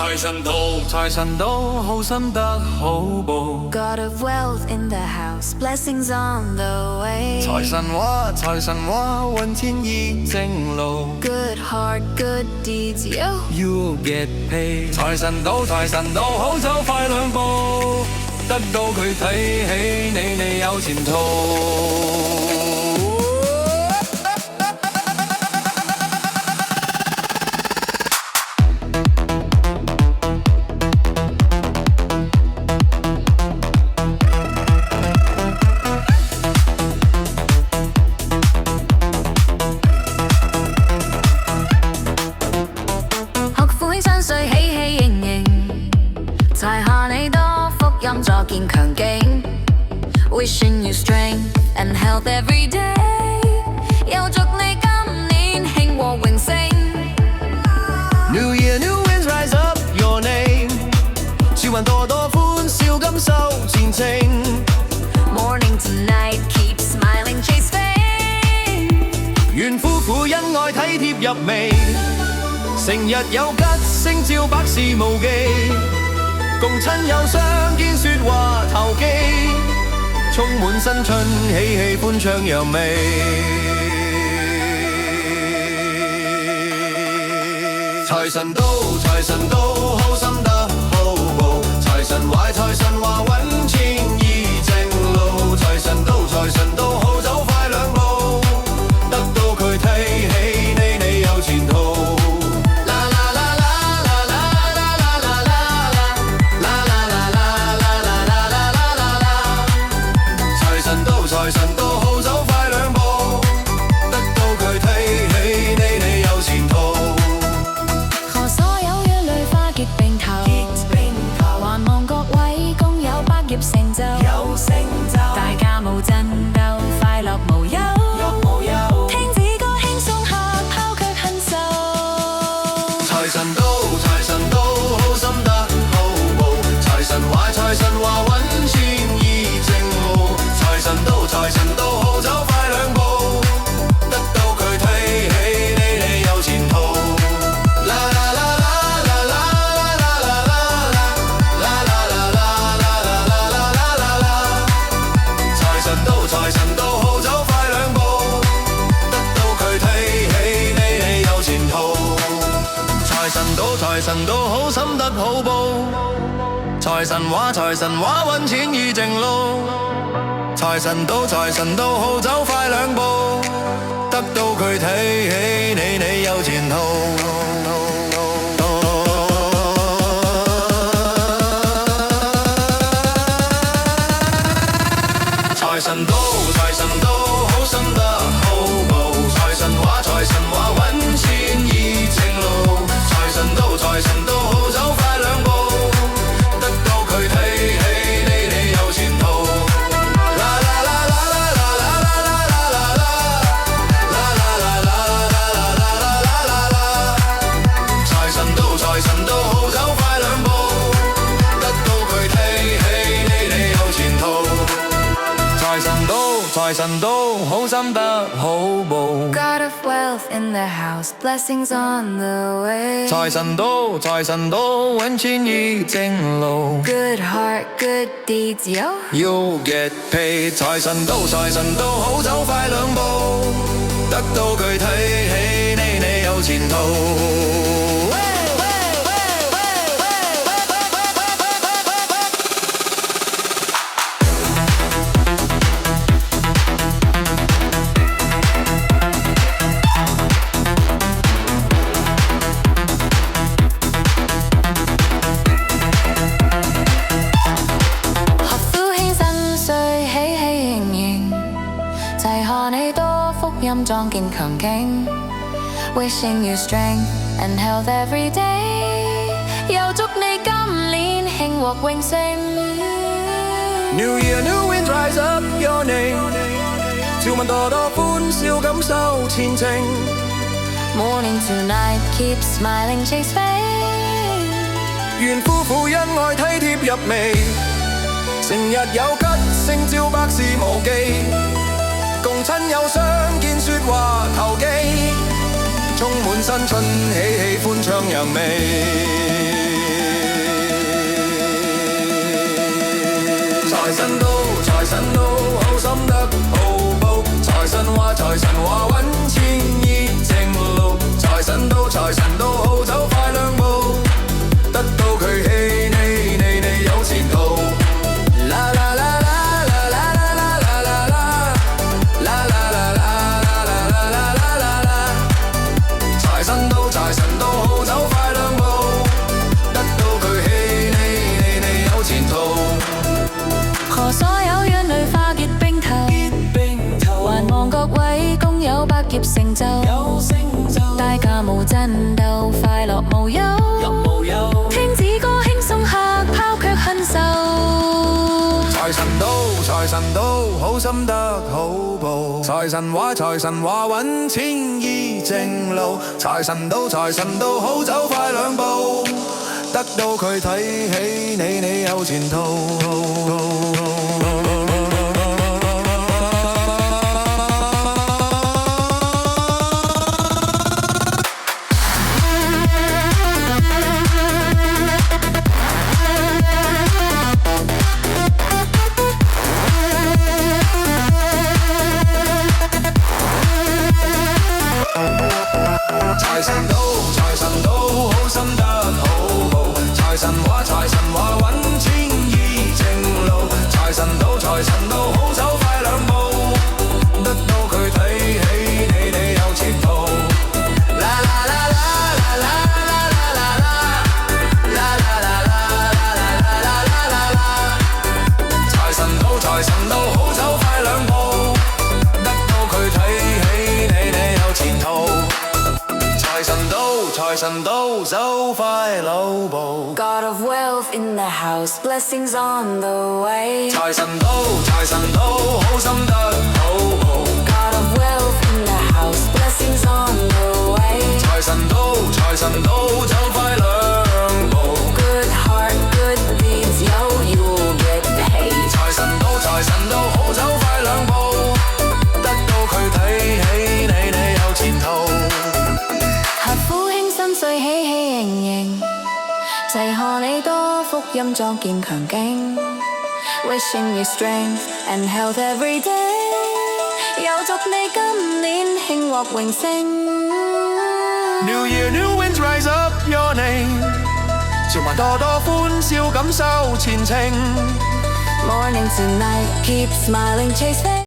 財神到，財神到，好心得好報。God of wealth in the house, blessings on the way. 財神話，財神話，揾錢易正路。Good heart, good deeds, yo. You'll get paid。財神到，財神到，好走快兩步，得到佢睇起你，你有前途。新歲喜喜盈盈，財下你多福音助健強勁 ，Wishing you strength and health every day， 又祝你今年慶獲榮升。New year, new winds rise up your name， 笑運多多歡笑感受前程。Morning to night keep smiling chase fame， 願夫婦恩愛體貼入微。成日有吉星照百事無忌，共親友相見説話投機，充滿新春喜氣歡唱揚眉。財神到，財神到，好心得好報。財神壞，財神話揾錢易正路。財神到，財神到，好走快兩步，得到佢睇起你，你有前途。財神到，好走快兩步，得到佢睇起你，你有前途。賀所有怨侶花結並頭，還望各位共有百業成就，大家無爭鬥，快樂無憂。聽子歌輕鬆合拋卻恨愁。財神到，財神到，好心得好報。財神壞，財神話揾錢易正路。財神到，財神到，好走快兩步，得到佢睇起你，你有前途。啦啦啦啦啦啦啦啦啦啦，財神到，財神到，好走快兩步，得到佢睇起你，你有前途。財神到，財神到，好心得好報。財神話，財神話，揾錢易正路。財神到，財神到，好走快兩步，得到佢睇起你，你有前途。財神到，財神到，好心得好報。財神話，財神話，揾錢易正路。財神到，財神到，好走快兩步，得到佢睇起你，你有前途。財神到，好走快兩步，得到佢睇起你，你有前途。財神到，財神到，好心得好報。God of wealth in the house, blessings on the way. 財神到，財神到，揾錢易正路。Good heart, good deeds, yo. You'll get paid。財神到，財神到，好走快兩步，得到佢睇起你，你有前途。壯健強勁 ，Wishing you strength and health every day， 又祝你今年慶獲榮升。New year, new winds rise up your name， 笑問多多歡笑感受前程。Morning to night keep smiling chase fame， 願夫婦恩愛體貼入微，成日有吉星照百事無忌。共親友相見説話投機，充滿新春喜氣歡唱揚眉。財神話揾錢易正路，財神到財神到，好走快兩步，得到佢氣你有前途。啦啦啦啦啦啦啦啦啦啦啦啦啦啦啦啦，財神到財神到，好走快兩步，得到佢氣你有前途。何所有怨淚化結冰頭，還望各位工友百業成就，大家無爭鬥，快樂無憂。聽子歌輕鬆客拋卻恨愁。財神到財神到，好心得好報，財神話揾錢易正路，財神到財神到，好走快兩步，得到佢睇起你有前途。財神到財神到，好心得好報，財神話揾錢易正路，財神到財神到，好走快兩步，得到佢睇起你有前途。啦啦啦啦啦啦啦啦啦啦啦啦啦，財神到財神到，好走快兩步，得到佢睇起你有前途。財神到，走快路步。God of wealth in the house, blessings on the way. 財神到，好心得好報。God of wealth in the house, blessings on the way. 財神到，走快兩步。Good heart, good deeds, yo, you'll get paid. 財神到，好走快兩步，得到佢睇起你有前途。合府輕身歲喜喜盈盈，齊賀你多福音壯健強勁。Wishing you strength and health every day， 又祝你今年慶獲榮升。New year, new winds rise up your name， 潮民多多歡笑感受前程。Morning to night, keep smiling, chase fame.